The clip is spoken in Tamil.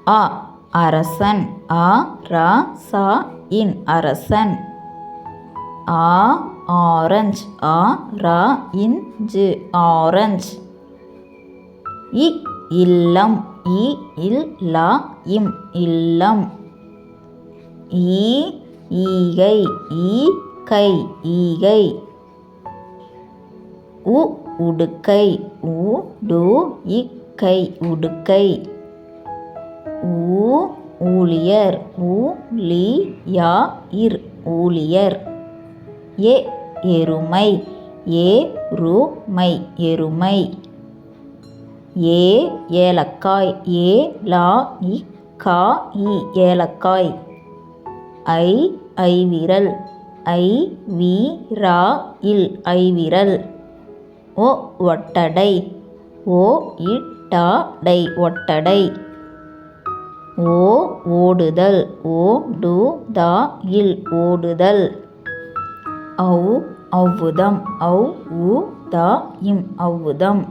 அ அரசன். அ ர ச இன் அரசன். ஆ ஆரஞ்ச். ஆ ர இஞ்சு ஆரஞ்ச். இ இல்லம். இ இல் ல இம் இல்லம். ஈ ஈகை. ஈ கை ஈகை. உ உடுக்கை. உ டு இக்கை உடுக்கை. ஊ ஊழியர். ஊ லி ய இர் ஊழியர். எ எருமை. ஏ ரு மை எருமை. ஏ ஏலக்காய். ஏ ல இ கா இ ஏலக்காய். ஐ ஐவிரல். ஐ வி ர இல் ஐவிரல். ஒ ஒட்டடை. ஓ இட்ட tie ஒட்டடை. O ஓடுதல். O to the இல் ஓடுதல். ஔ ஔவுதம். ஔ உ த இம் ஔவுதம்.